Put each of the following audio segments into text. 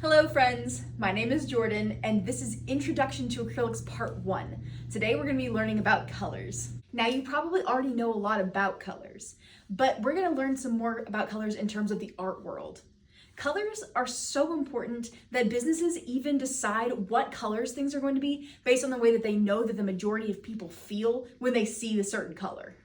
Hello friends, my name is Jordan and this is Introduction to Acrylics Part 1. Today we're going to be learning about colors. Now you probably already know a lot about colors, but we're going to learn some more about colors in terms of the art world. Colors are so important that businesses even decide what colors things are going to be based on the way that they know that the majority of people feel when they see a certain color.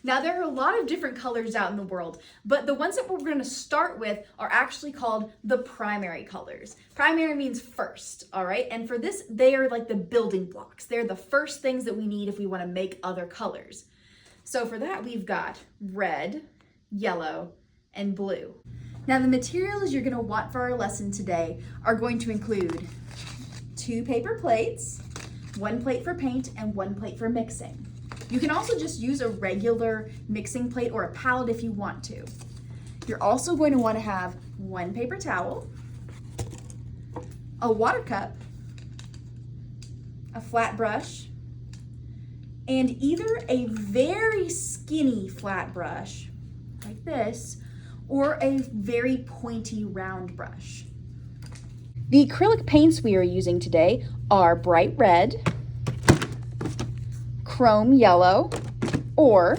Now there are a lot of different colors out in the world, but the ones that we're going to start with are actually called the primary colors. Primary means first, all right? And for this, they are like the building blocks. They're the first things that we need if we want to make other colors. So for that, we've got red, yellow, and blue. Now the materials you're going to want for our lesson today are going to include 2 paper plates, 1 plate for paint, and 1 plate for mixing. You can also just use a regular mixing plate or a palette if you want to. You're also going to want to have 1 paper towel, a water cup, a flat brush, and either a very skinny flat brush, like this, or a very pointy round brush. The acrylic paints we are using today are bright red, chrome yellow, or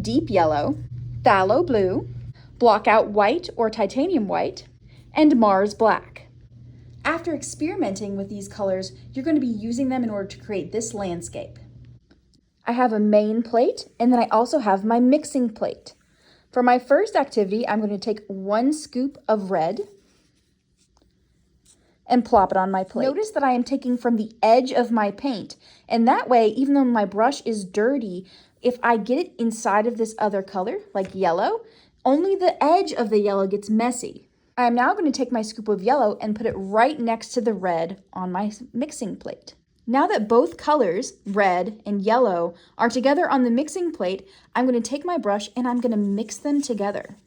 deep yellow, phthalo blue, blockout white or titanium white, and Mars black. After experimenting with these colors, you're going to be using them in order to create this landscape. I have a main plate, and then I also have my mixing plate. For my first activity, I'm going to take 1 scoop of red and plop it on my plate. Notice that I am taking from the edge of my paint, and that way, even though my brush is dirty, if I get it inside of this other color, like yellow, only the edge of the yellow gets messy. I am now going to take my scoop of yellow and put it right next to the red on my mixing plate. Now that both colors, red and yellow, are together on the mixing plate, I'm going to take my brush and I'm going to mix them together.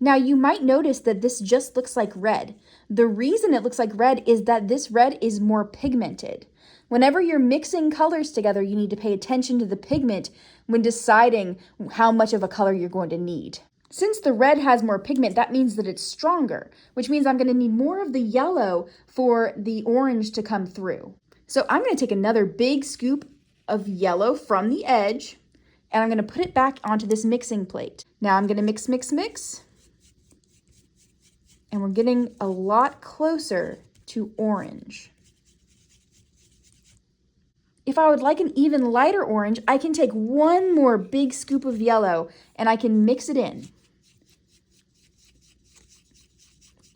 Now you might notice that this just looks like red. The reason it looks like red is that this red is more pigmented. Whenever you're mixing colors together, you need to pay attention to the pigment when deciding how much of a color you're going to need. Since the red has more pigment, that means that it's stronger, which means I'm going to need more of the yellow for the orange to come through. So I'm going to take another big scoop of yellow from the edge, and I'm going to put it back onto this mixing plate. Now I'm going to mix, mix, mix. And we're getting a lot closer to orange. If I would like an even lighter orange, I can take 1 more big scoop of yellow and I can mix it in.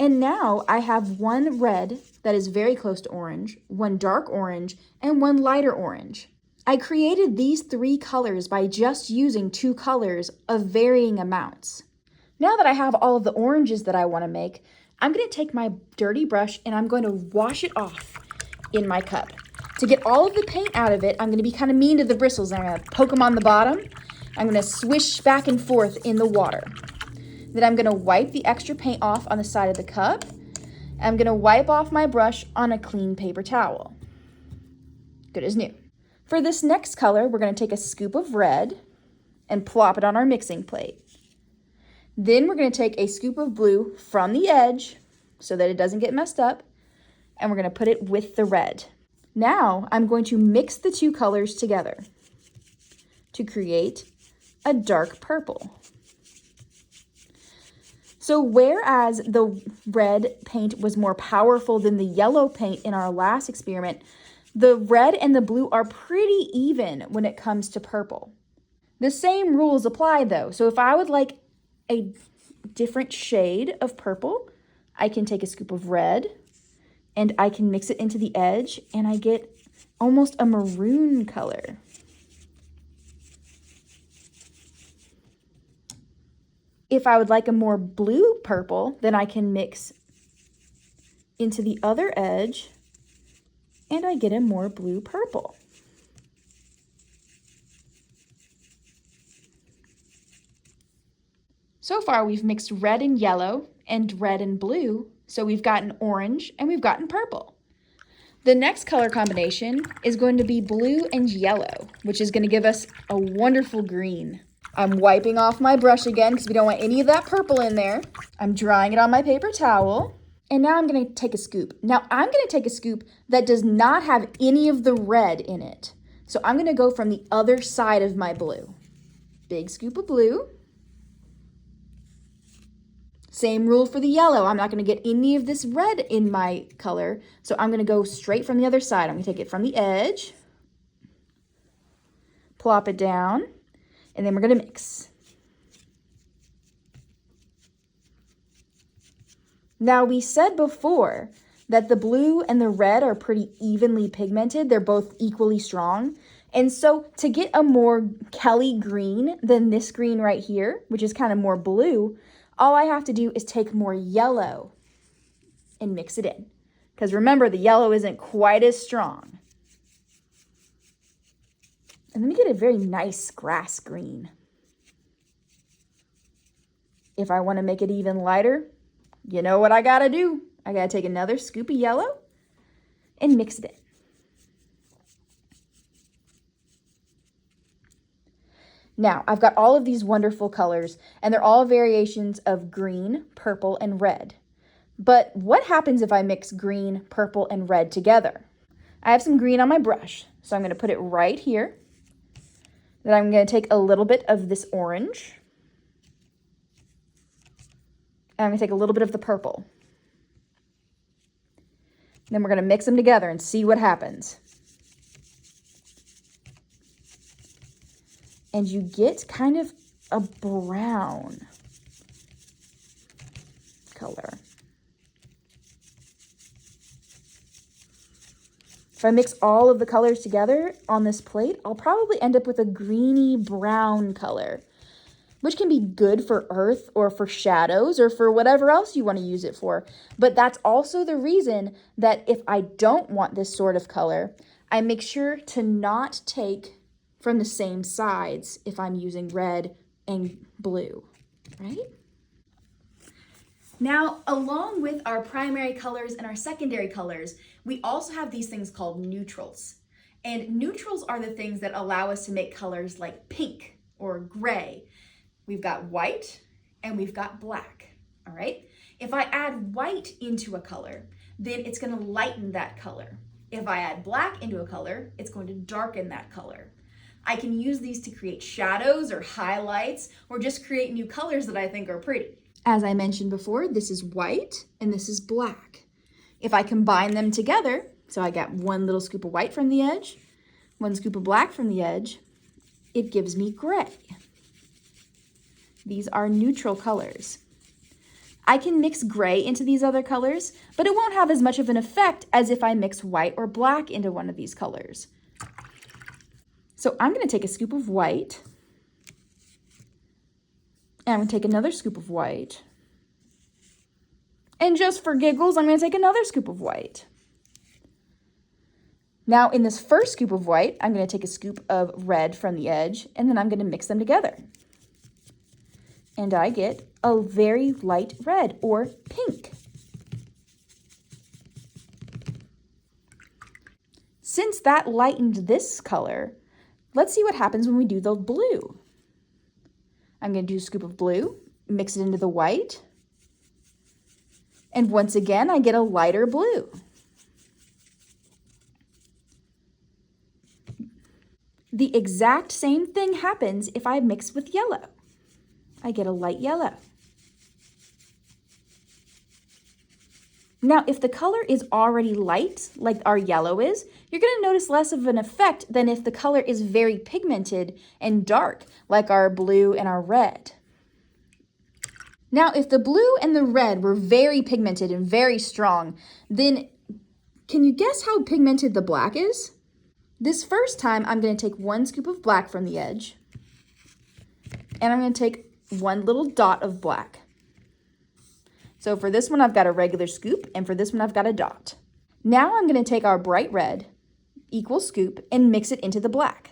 And now I have 1 red that is very close to orange, 1 dark orange, and 1 lighter orange. I created these 3 colors by just using 2 colors of varying amounts. Now that I have all of the oranges that I want to make, I'm going to take my dirty brush and I'm going to wash it off in my cup. To get all of the paint out of it, I'm going to be kind of mean to the bristles. I'm going to poke them on the bottom. I'm going to swish back and forth in the water. Then I'm going to wipe the extra paint off on the side of the cup. I'm going to wipe off my brush on a clean paper towel. Good as new. For this next color, we're going to take a scoop of red and plop it on our mixing plate. Then we're going to take a scoop of blue from the edge so that it doesn't get messed up, and we're going to put it with the red. Now I'm going to mix the 2 colors together to create a dark purple. So whereas the red paint was more powerful than the yellow paint in our last experiment, the red and the blue are pretty even when it comes to purple. The same rules apply though. So if I would like a different shade of purple, I can take a scoop of red and I can mix it into the edge and I get almost a maroon color. If I would like a more blue purple, then I can mix into the other edge and I get a more blue purple. So far, we've mixed red and yellow and red and blue, so we've gotten orange and we've gotten purple. The next color combination is going to be blue and yellow, which is going to give us a wonderful green. I'm wiping off my brush again because we don't want any of that purple in there. I'm drying it on my paper towel. And now I'm going to take a scoop. Now I'm going to take a scoop that does not have any of the red in it. So I'm going to go from the other side of my blue. Big scoop of blue. Same rule for the yellow. I'm not going to get any of this red in my color. So I'm going to go straight from the other side. I'm going to take it from the edge. Plop it down. And then we're going to mix. Now we said before that the blue and the red are pretty evenly pigmented. They're both equally strong. And so to get a more Kelly green than this green right here, which is kind of more blue, all I have to do is take more yellow and mix it in. Because remember, the yellow isn't quite as strong. And then we get a very nice grass green. If I want to make it even lighter, you know what I gotta do? I gotta take another scoop of yellow and mix it in. Now, I've got all of these wonderful colors, and they're all variations of green, purple, and red. But what happens if I mix green, purple, and red together? I have some green on my brush, so I'm gonna put it right here. Then I'm gonna take a little bit of this orange. And I'm going to take a little bit of the purple. Then we're going to mix them together and see what happens. And you get kind of a brown color. If I mix all of the colors together on this plate, I'll probably end up with a greeny brown color, which can be good for earth or for shadows or for whatever else you want to use it for. But that's also the reason that if I don't want this sort of color, I make sure to not take from the same sides if I'm using red and blue, right? Now, along with our primary colors and our secondary colors, we also have these things called neutrals. And neutrals are the things that allow us to make colors like pink or gray. We've got white and we've got black, all right? If I add white into a color, then it's going to lighten that color. If I add black into a color, it's going to darken that color. I can use these to create shadows or highlights or just create new colors that I think are pretty. As I mentioned before, this is white and this is black. If I combine them together, so I got one little scoop of white from the edge, one scoop of black from the edge, it gives me gray. These are neutral colors. I can mix gray into these other colors, but it won't have as much of an effect as if I mix white or black into one of these colors. So I'm going to take a scoop of white, and I'm going to take another scoop of white, and just for giggles, I'm going to take another scoop of white. Now in this first scoop of white, I'm going to take a scoop of red from the edge, and then I'm going to mix them together. And I get a very light red or pink. Since that lightened this color, let's see what happens when we do the blue. I'm going to do a scoop of blue, mix it into the white, and once again, I get a lighter blue. The exact same thing happens if I mix with yellow. I get a light yellow. Now, if the color is already light, like our yellow is, you're going to notice less of an effect than if the color is very pigmented and dark, like our blue and our red. Now, if the blue and the red were very pigmented and very strong, then can you guess how pigmented the black is? This first time, I'm going to take one scoop of black from the edge, and I'm going to take one little dot of black. So for this one, I've got a regular scoop, and for this one, I've got a dot. Now I'm going to take our bright red, equal scoop, and mix it into the black.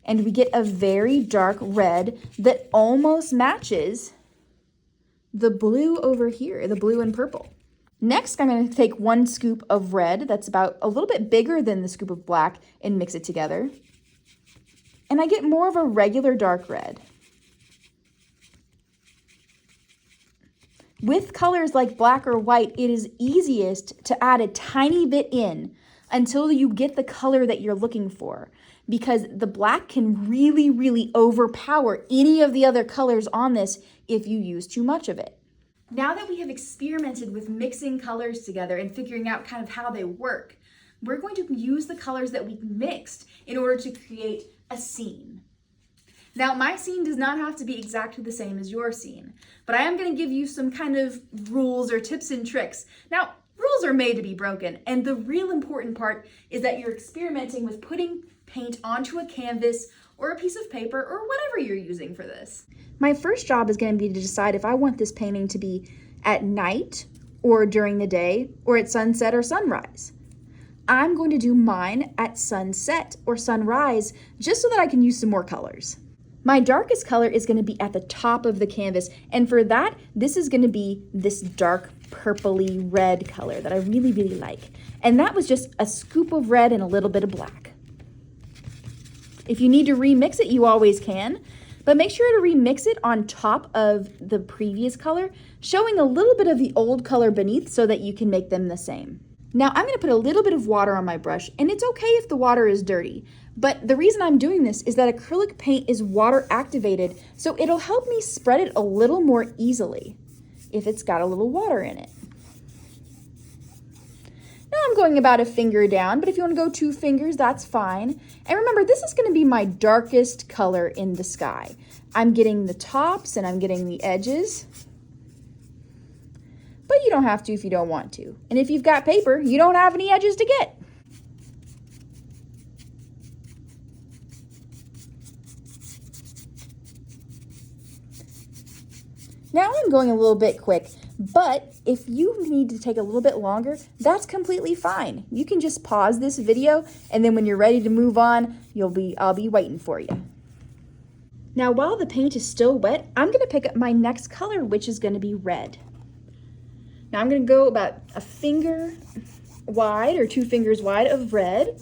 And we get a very dark red that almost matches the blue over here, the blue and purple. Next, I'm going to take 1 scoop of red that's about a little bit bigger than the scoop of black and mix it together. And I get more of a regular dark red. With colors like black or white, it is easiest to add a tiny bit in until you get the color that you're looking for, because the black can really overpower any of the other colors on this if you use too much of it. Now that we have experimented with mixing colors together and figuring out kind of how they work, we're going to use the colors that we mixed in order to create a scene. Now, my scene does not have to be exactly the same as your scene, but I am going to give you some kind of rules or tips and tricks. Now, rules are made to be broken, and the real important part is that you're experimenting with putting paint onto a canvas or a piece of paper or whatever you're using for this. My first job is going to be to decide if I want this painting to be at night or during the day or at sunset or sunrise. I'm going to do mine at sunset or sunrise just so that I can use some more colors. My darkest color is going to be at the top of the canvas, and for that, this is going to be this dark purpley red color that I really like. And that was just a scoop of red and a little bit of black. If you need to remix it, you always can, but make sure to remix it on top of the previous color, showing a little bit of the old color beneath so that you can make them the same. Now I'm going to put a little bit of water on my brush, and it's okay if the water is dirty, but the reason I'm doing this is that acrylic paint is water activated, so it'll help me spread it a little more easily if it's got a little water in it. Now I'm going about a finger down, but if you want to go 2 fingers, that's fine. And remember, this is going to be my darkest color in the sky. I'm getting the tops and I'm getting the edges, but you don't have to if you don't want to. And if you've got paper, you don't have any edges to get. Now I'm going a little bit quick, but if you need to take a little bit longer, that's completely fine. You can just pause this video, and then when you're ready to move on, I'll be waiting for you. Now while the paint is still wet, I'm going to pick up my next color, which is going to be red. Now I'm going to go about a finger wide or 2 fingers wide of red,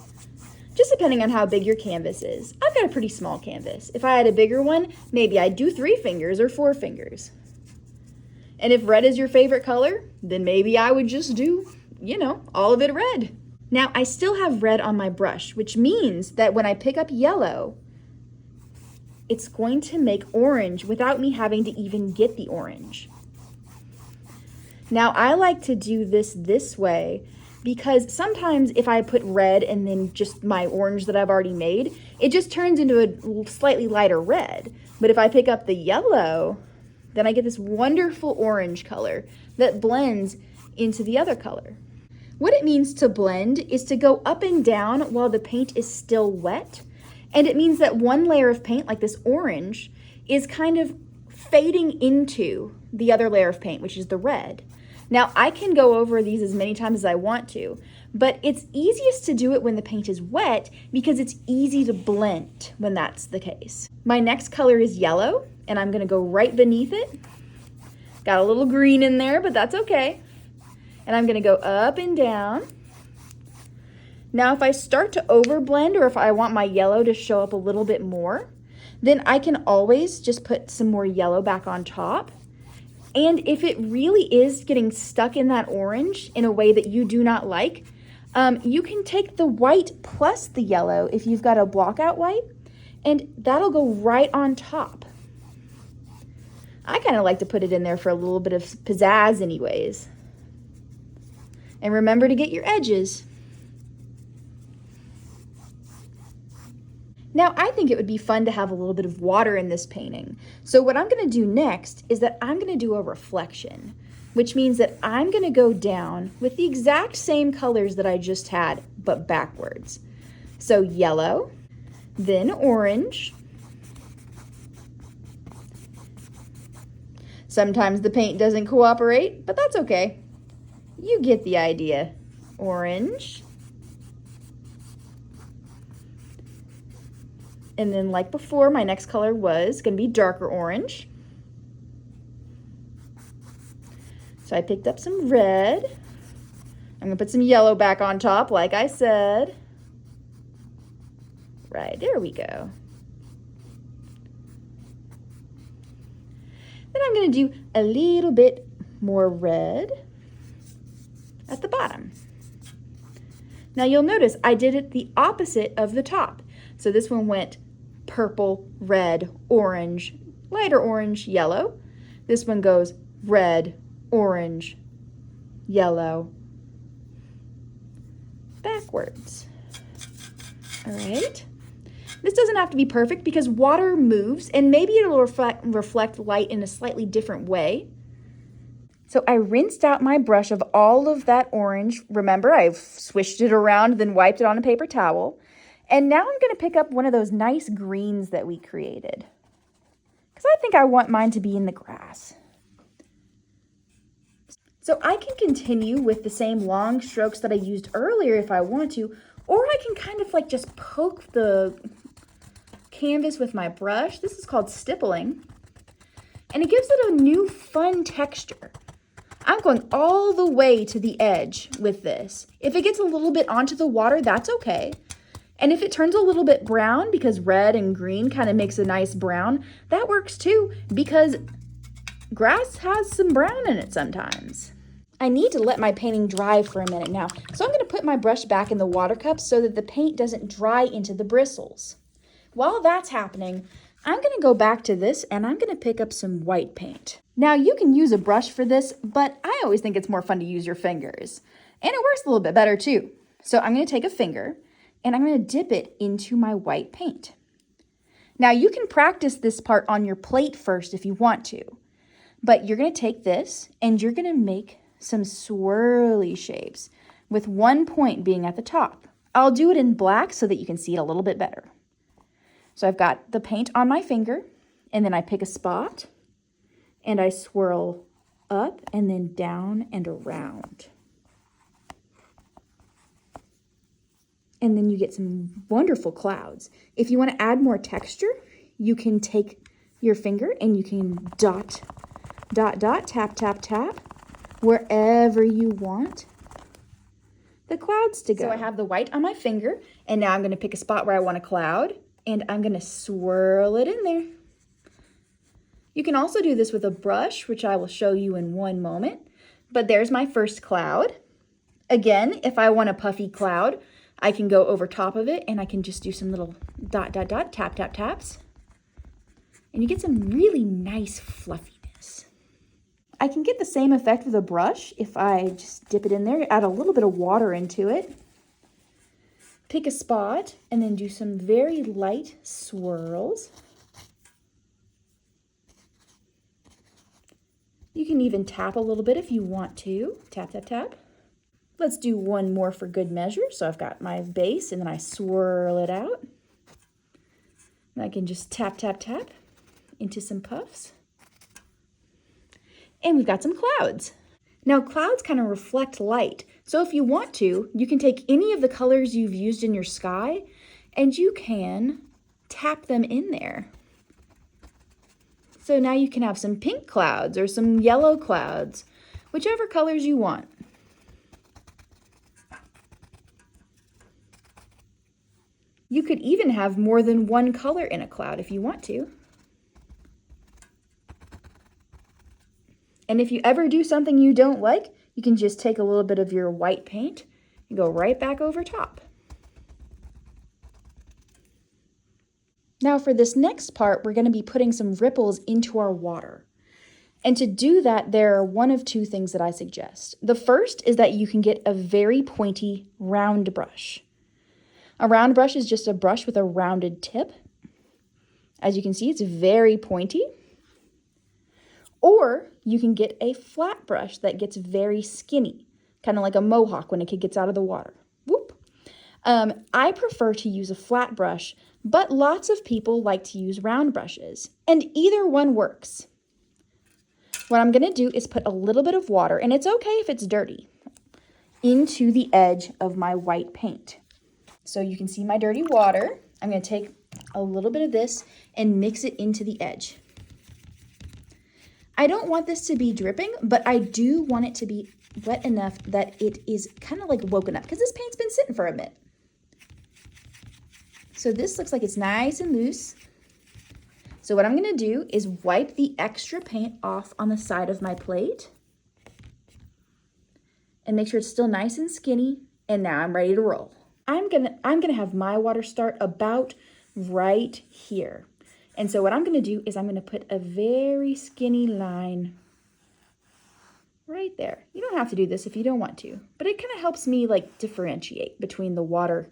just depending on how big your canvas is. I've got a pretty small canvas. If I had a bigger one, maybe I'd do 3 fingers or 4 fingers. And if red is your favorite color, then maybe I would just do, all of it red. Now I still have red on my brush, which means that when I pick up yellow, it's going to make orange without me having to even get the orange. Now I like to do this way because sometimes if I put red and then just my orange that I've already made, it just turns into a slightly lighter red. But if I pick up the yellow, then I get this wonderful orange color that blends into the other color. What it means to blend is to go up and down while the paint is still wet. And it means that one layer of paint, like this orange, is kind of fading into the other layer of paint, which is the red. Now I can go over these as many times as I want to, but it's easiest to do it when the paint is wet because it's easy to blend when that's the case. My next color is yellow, and I'm gonna go right beneath it. Got a little green in there, but that's okay. And I'm gonna go up and down. Now if I start to overblend, or if I want my yellow to show up a little bit more, then I can always just put some more yellow back on top. And if it really is getting stuck in that orange in a way that you do not like, you can take the white plus the yellow if you've got a blockout white, and that'll go right on top. I kind of like to put it in there for a little bit of pizzazz anyways. And remember to get your edges. Now, I think it would be fun to have a little bit of water in this painting. So what I'm going to do next is that I'm going to do a reflection, which means that I'm going to go down with the exact same colors that I just had, but backwards. So yellow, then orange. Sometimes the paint doesn't cooperate, but that's okay. You get the idea. Orange. And then like before, my next color was going to be darker orange. So I picked up some red. I'm gonna put some yellow back on top, like I said. Right, there we go. Then I'm gonna do a little bit more red at the bottom. Now you'll notice I did it the opposite of the top. So this one went purple, red, orange, lighter orange, yellow. This one goes red, orange, yellow, backwards. All right. This doesn't have to be perfect because water moves and maybe it'll reflect light in a slightly different way. So I rinsed out my brush of all of that orange. Remember, I've swished it around, then wiped it on a paper towel. And now I'm gonna pick up one of those nice greens that we created, because I think I want mine to be in the grass. So I can continue with the same long strokes that I used earlier if I want to, or I can kind of like just poke the canvas with my brush. This is called stippling, and it gives it a new fun texture. I'm going all the way to the edge with this. If it gets a little bit onto the water, that's okay. And if it turns a little bit brown, because red and green kind of makes a nice brown, that works too, because grass has some brown in it sometimes. I need to let my painting dry for a minute now, so I'm going to put my brush back in the water cup so that the paint doesn't dry into the bristles. While that's happening, I'm going to go back to this and I'm going to pick up some white paint. Now you can use a brush for this, but I always think it's more fun to use your fingers. And it works a little bit better too. So I'm going to take a finger and I'm going to dip it into my white paint. Now you can practice this part on your plate first if you want to, but you're going to take this and you're going to make some swirly shapes with one point being at the top. I'll do it in black so that you can see it a little bit better. So I've got the paint on my finger, and then I pick a spot and I swirl up and then down and around. And then you get some wonderful clouds. If you want to add more texture, you can take your finger and you can dot, dot, dot, tap, tap, tap, wherever you want the clouds to go. So I have the white on my finger, and now I'm going to pick a spot where I want a cloud, and I'm going to swirl it in there. You can also do this with a brush, which I will show you in one moment. But there's my first cloud. Again, if I want a puffy cloud, I can go over top of it and I can just do some little dot, dot, dot, tap, tap, taps. And you get some really nice fluffiness. I can get the same effect with a brush if I just dip it in there, add a little bit of water into it. Pick a spot and then do some very light swirls. You can even tap a little bit if you want to. Tap, tap, tap. Let's do one more for good measure. So I've got my base and then I swirl it out. And I can just tap, tap, tap into some puffs. And we've got some clouds. Now clouds kind of reflect light. So if you want to, you can take any of the colors you've used in your sky and you can tap them in there. So now you can have some pink clouds or some yellow clouds, whichever colors you want. You could even have more than one color in a cloud if you want to. And if you ever do something you don't like, you can just take a little bit of your white paint and go right back over top. Now for this next part, we're going to be putting some ripples into our water. And to do that, there are one of two things that I suggest. The first is that you can get a very pointy round brush. A round brush is just a brush with a rounded tip. As you can see, it's very pointy. Or you can get a flat brush that gets very skinny, kind of like a mohawk when a kid gets out of the water. Whoop. I prefer to use a flat brush, but lots of people like to use round brushes, and either one works. What I'm going to do is put a little bit of water, and it's okay if it's dirty, into the edge of my white paint. So you can see my dirty water. I'm going to take a little bit of this and mix it into the edge. I don't want this to be dripping, but I do want it to be wet enough that it is kind of like woken up because this paint's been sitting for a bit. So this looks like it's nice and loose. So what I'm gonna do is wipe the extra paint off on the side of my plate and make sure it's still nice and skinny. And now I'm ready to roll. I'm gonna have my water start about right here. And so what I'm gonna do is I'm gonna put a very skinny line right there. You don't have to do this if you don't want to, but it kind of helps me like differentiate between the water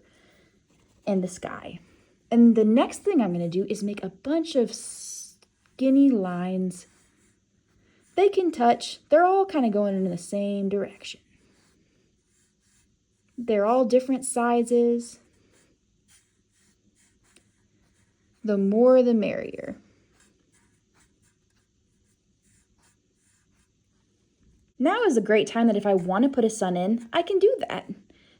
and the sky. And the next thing I'm gonna do is make a bunch of skinny lines. They can touch, they're all kind of going in the same direction. They're all different sizes. The more the merrier. Now is a great time that if I want to put a sun in, I can do that.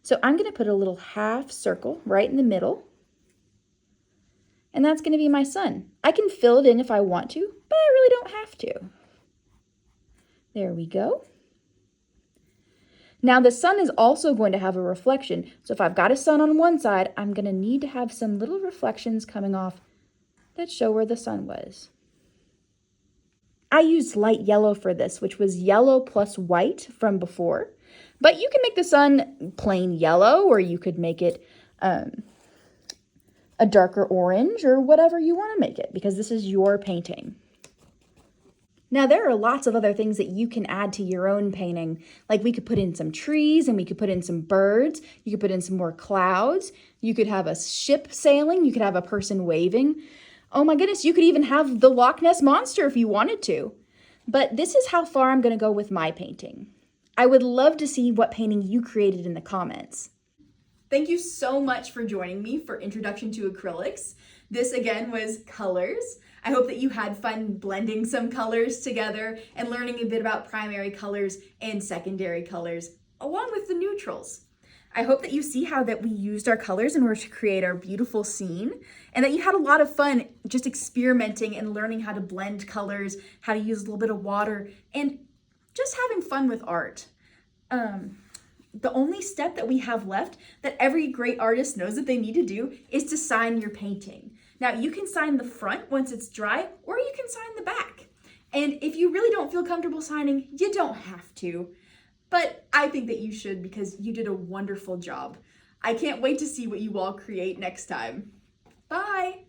So I'm going to put a little half circle right in the middle. And that's going to be my sun. I can fill it in if I want to, but I really don't have to. There we go. Now the sun is also going to have a reflection. So if I've got a sun on one side, I'm going to need to have some little reflections coming off that show where the sun was. I used light yellow for this, which was yellow plus white from before. But you can make the sun plain yellow, or you could make it a darker orange, or whatever you want to make it, because this is your painting. Now, there are lots of other things that you can add to your own painting. Like we could put in some trees and we could put in some birds. You could put in some more clouds. You could have a ship sailing. You could have a person waving. Oh my goodness, you could even have the Loch Ness Monster if you wanted to. But this is how far I'm going to go with my painting. I would love to see what painting you created in the comments. Thank you so much for joining me for Introduction to Acrylics. This again was colors. I hope that you had fun blending some colors together and learning a bit about primary colors and secondary colors, along with the neutrals. I hope that you see how that we used our colors in order to create our beautiful scene, and that you had a lot of fun just experimenting and learning how to blend colors, how to use a little bit of water, and just having fun with art. The only step that we have left that every great artist knows that they need to do is to sign your painting. Now, you can sign the front once it's dry, or you can sign the back. And if you really don't feel comfortable signing, you don't have to. But I think that you should, because you did a wonderful job. I can't wait to see what you all create next time. Bye!